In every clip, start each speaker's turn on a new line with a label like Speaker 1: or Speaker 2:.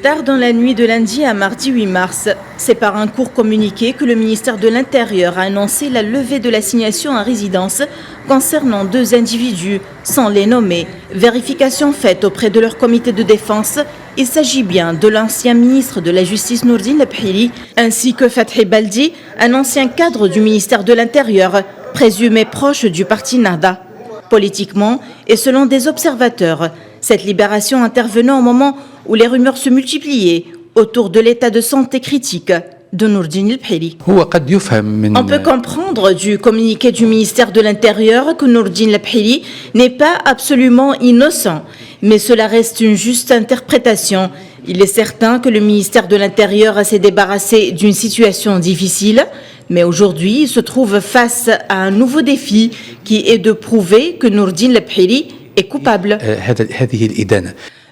Speaker 1: Tard dans la nuit de lundi à mardi 8 mars, c'est par un court communiqué que le ministère de l'Intérieur a annoncé la levée de l'assignation à résidence concernant 2 individus, sans les nommer. Vérification faite auprès de leur comité de défense, il s'agit bien de l'ancien ministre de la Justice Nourdine Lepghili, ainsi que Fathi Baldi, un ancien cadre du ministère de l'Intérieur, présumé proche du parti Nahda. Politiquement, et selon des observateurs, cette libération intervenant au moment où les rumeurs se multipliaient autour de l'état de santé critique de Nourdine Lepghili. On peut comprendre du communiqué du ministère de l'Intérieur que Nourdine Lepghili n'est pas absolument innocent, mais cela reste une juste interprétation. Il est certain que le ministère de l'Intérieur s'est débarrassé d'une situation difficile, mais aujourd'hui il se trouve face à un nouveau défi qui est de prouver que Nourdine Lepghili est coupable.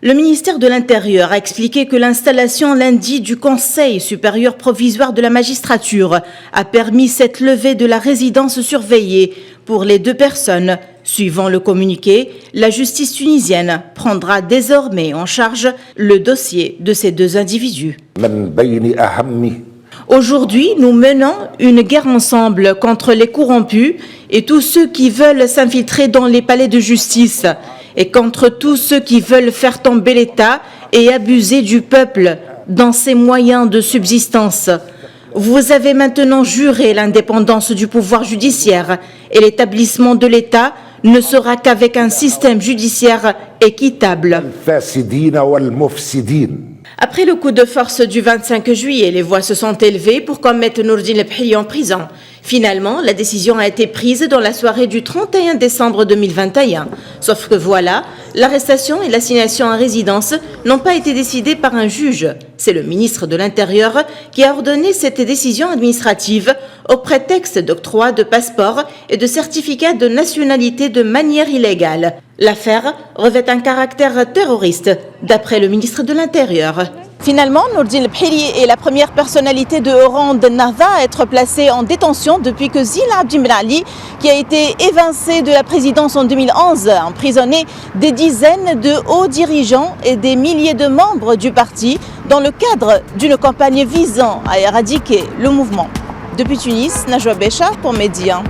Speaker 1: Le ministère de l'Intérieur a expliqué que l'installation lundi du Conseil supérieur provisoire de la magistrature a permis cette levée de la résidence surveillée pour les 2 personnes. Suivant le communiqué, la justice tunisienne prendra désormais en charge le dossier de ces 2 individus. Aujourd'hui, nous menons une guerre ensemble contre les corrompus et tous ceux qui veulent s'infiltrer dans les palais de justice, et contre tous ceux qui veulent faire tomber l'État et abuser du peuple dans ses moyens de subsistance. Vous avez maintenant juré l'indépendance du pouvoir judiciaire et l'établissement de l'État ne sera qu'avec un système judiciaire équitable. Après le coup de force du 25 juillet, les voix se sont élevées pour qu'on mette Nourdine Lepghili en prison. Finalement, la décision a été prise dans la soirée du 31 décembre 2021. Sauf que voilà, l'arrestation et l'assignation à résidence n'ont pas été décidées par un juge. C'est le ministre de l'Intérieur qui a ordonné cette décision administrative au prétexte d'octroi de passeports et de certificats de nationalité de manière illégale. L'affaire revêt un caractère terroriste, d'après le ministre de l'Intérieur. Finalement, Nourdine Lepghili est la première personnalité de haut rang de Nahda à être placée en détention depuis que Zine Abdine Ben Ali, qui a été évincé de la présidence en 2011, a emprisonné des dizaines de hauts dirigeants et des milliers de membres du parti dans le cadre d'une campagne visant à éradiquer le mouvement. Depuis Tunis, Najwa Béchar pour Média.